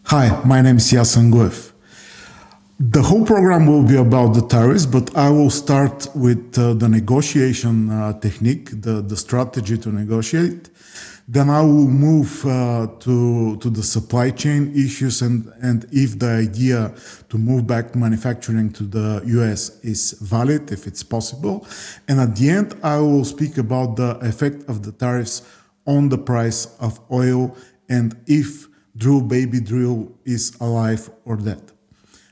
Hi, my name is Yasin Guev. The whole program will be about the tariffs, but I will start with the negotiation technique, the strategy to negotiate. Then I will move to the supply chain issues and if the idea to move back manufacturing to the US is valid, if it's possible. And at the end, I will speak about the effect of the tariffs on the price of oil and if Drill Baby Drill is alive or dead.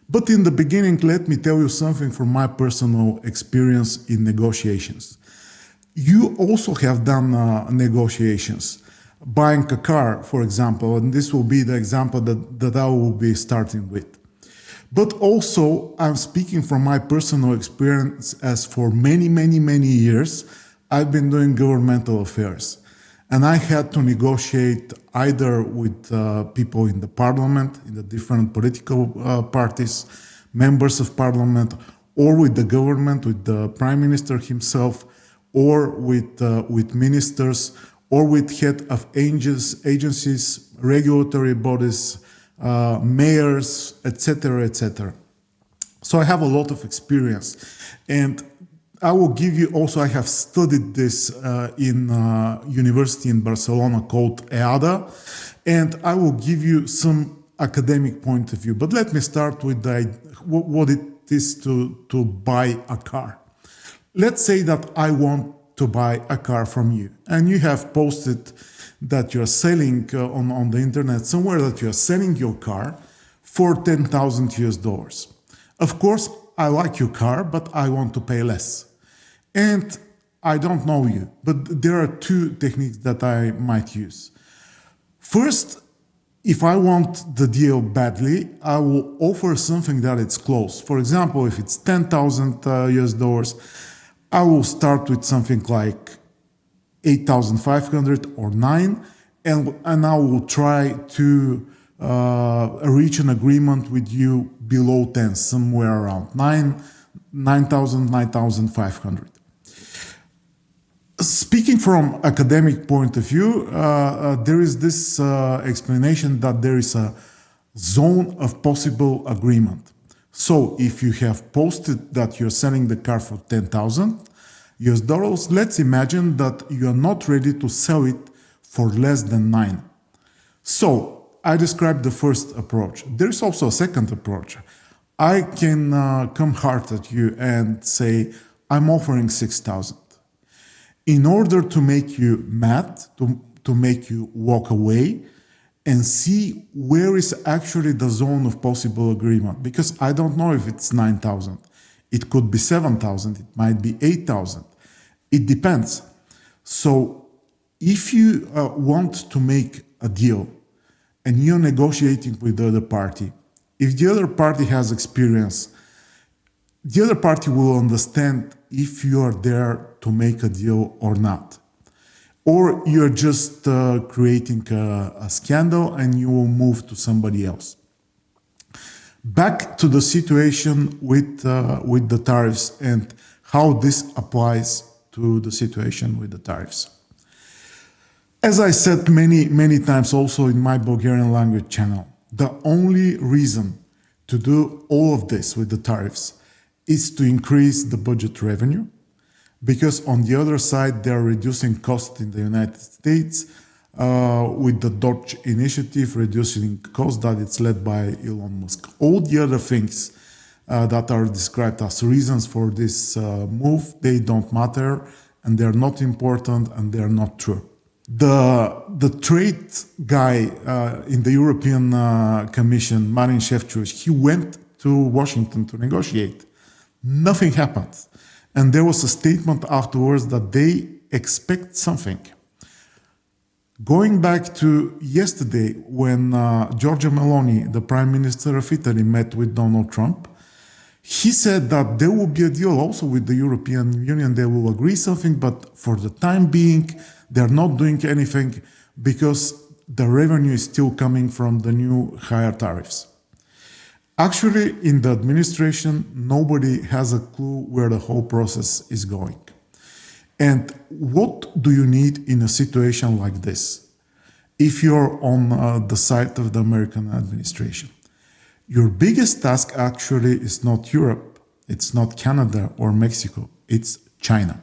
But in the beginning, let me tell you something from my personal experience in negotiations. You also have done negotiations. Buying a car, for example, and this will be the example that I will be starting with. But also, I'm speaking from my personal experience as for many years, I've been doing governmental affairs. And I had to negotiate either with people in the parliament, in the different political parties, members of parliament, or with the government, with the prime minister himself, or with ministers, or with head of agencies, regulatory bodies, mayors, etc., etc. So I have a lot of experience. And I will give you also, I have studied this in university in Barcelona called EADA, and I will give you some academic point of view. But let me start with what it is to buy a car. Let's say that I want to buy a car from you, and you have posted that you're selling on the internet somewhere that you're selling your car for 10,000 US dollars. Of course, I like your car, but I want to pay less. And I don't know you, but there are two techniques that I might use. First, if I want the deal badly, I will offer something that it's close. For example, if it's 10,000 US dollars, I will start with something like 8,500 or 9, and I will try to reach an agreement with you below 10, somewhere around 9,000, 9,500. Speaking from academic point of view, there is this explanation that there is a zone of possible agreement. So if you have posted that you're selling the car for 10,000 US dollars, let's imagine that you are not ready to sell it for less than 9. So I described the first approach. There's also a second approach. I can come hard at you and say, I'm offering 6,000. In order to make you mad, to make you walk away and see where is actually the zone of possible agreement. Because I don't know if it's 9,000. It could be 7,000. It might be 8,000. It depends. So if you want to make a deal and you're negotiating with the other party, if the other party has experience, the other party will understand if you are there to make a deal or not. Or you're just creating a scandal and you will move to somebody else. Back to the situation with the tariffs and how this applies to the situation with the tariffs. As I said many times also in my Bulgarian language channel, the only reason to do all of this with the tariffs is to increase the budget revenue, because on the other side, they are reducing costs in the United States with the Dodge initiative, reducing costs that it's led by Elon Musk. All the other things that are described as reasons for this move, they don't matter, and they're not important, and they're not true. The trade guy in the European Commission, Marin Šefčovič, he went to Washington to negotiate. Nothing happened. And there was a statement afterwards that they expect something. Going back to yesterday when Giorgia Meloni, the Prime Minister of Italy, met with Donald Trump, he said that there will be a deal also with the European Union. They will agree something, but for the time being, they're not doing anything because the revenue is still coming from the new higher tariffs. Actually, in the administration, nobody has a clue where the whole process is going. And what do you need in a situation like this? if you're on the side of the American administration. Your biggest task actually is not Europe, it's not Canada or Mexico, it's China.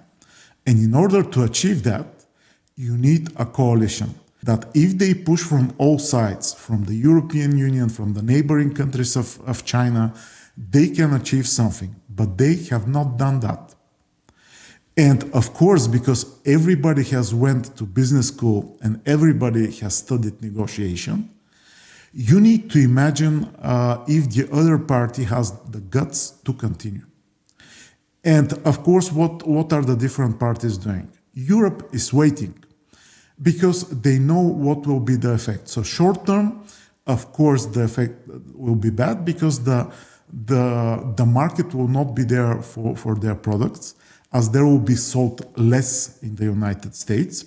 And in order to achieve that, you need a coalition that if they push from all sides, from the European Union, from the neighboring countries of China, they can achieve something. But they have not done that. And of course, because everybody has went to business school and everybody has studied negotiation, you need to imagine if the other party has the guts to continue. And of course, what are the different parties doing? Europe is waiting because they know what will be the effect. So short term, of course, the effect will be bad because the market will not be there for their products, as there will be sold less in the United States.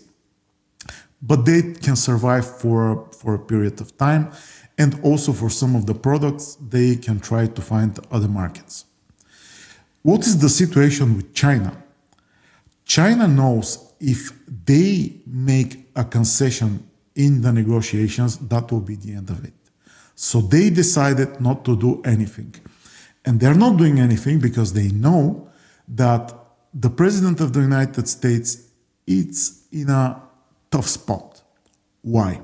But they can survive for a period of time. And also for some of the products, they can try to find other markets. What is the situation with China? China knows if they make a concession in the negotiations, that will be the end of it. So they decided not to do anything. And they're not doing anything because they know that the President of the United States is in a tough spot. Why?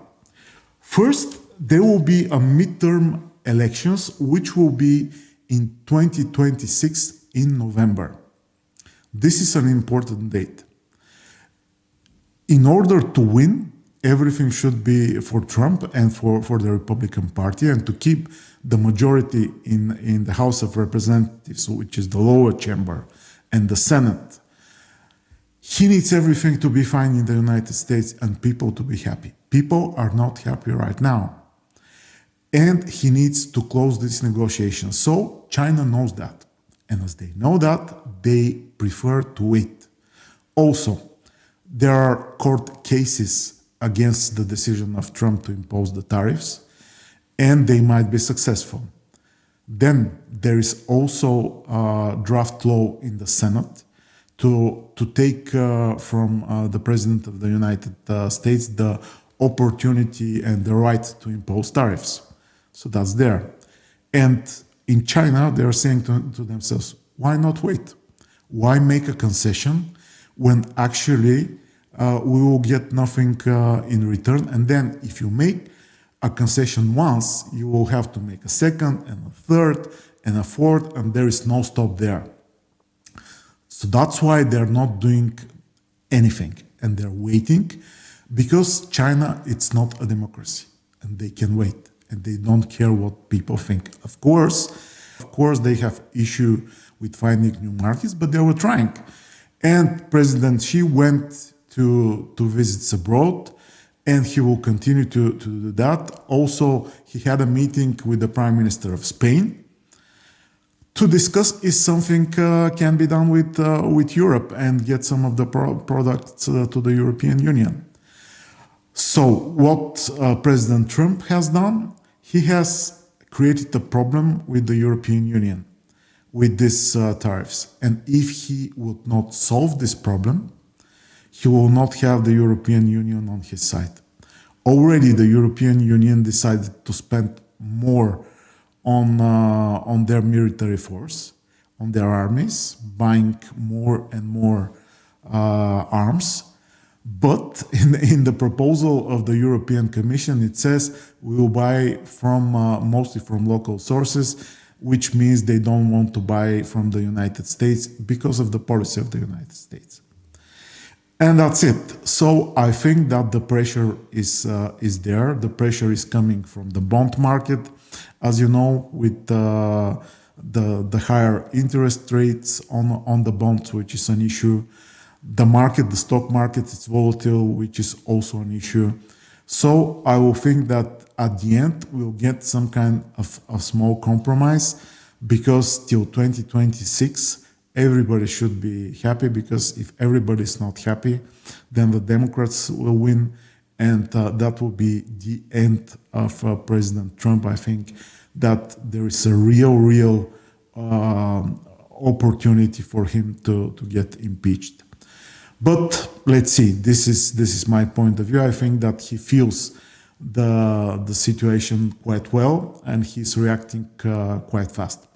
First, there will be a midterm elections, which will be in 2026 in November. This is an important date. In order to win, everything should be for Trump and for the Republican Party, and to keep the majority in the House of Representatives, which is the lower chamber, and the Senate. He needs everything to be fine in the United States and people to be happy. People are not happy right now. And he needs to close these negotiations. So China knows that. And as they know that, they prefer to wait. Also, there are court cases against the decision of Trump to impose the tariffs, and they might be successful. Then there is also a draft law in the Senate to take from the President of the United States the opportunity and the right to impose tariffs. So that's there. And in China, they're saying to themselves, why not wait? Why make a concession when actually we will get nothing in return? And then if you make a concession once, you will have to make a second and a third and a fourth, and there is no stop there. So that's why they're not doing anything, and they're waiting, because China, it's not a democracy, and they can wait, and they don't care what people think. Of course, they have issue with finding new markets, but they were trying. And President Xi went to visits abroad, and he will continue to do that. Also, he had a meeting with the Prime Minister of Spain to discuss if something can be done with Europe and get some of the products to the European Union. So what President Trump has done, he has created a problem with the European Union with these tariffs. And if he would not solve this problem, he will not have the European Union on his side. Already the European Union decided to spend more on their military force, on their armies, buying more and more arms. But in the proposal of the European Commission, it says we will buy from mostly from local sources, which means they don't want to buy from the United States because of the policy of the United States. And that's it. So I think that the pressure is there. The pressure is coming from the bond market, as you know, with the higher interest rates on the bonds, which is an issue. The market, the stock market, is volatile, which is also an issue. So I will think that at the end we'll get some kind of a small compromise, because till 2026 everybody should be happy, because if everybody is not happy, then the Democrats will win, and that will be the end of President Trump. I think that there is a real opportunity for him to get impeached. But let's see, this is my point of view. I think that he feels the situation quite well, and he's reacting quite fast.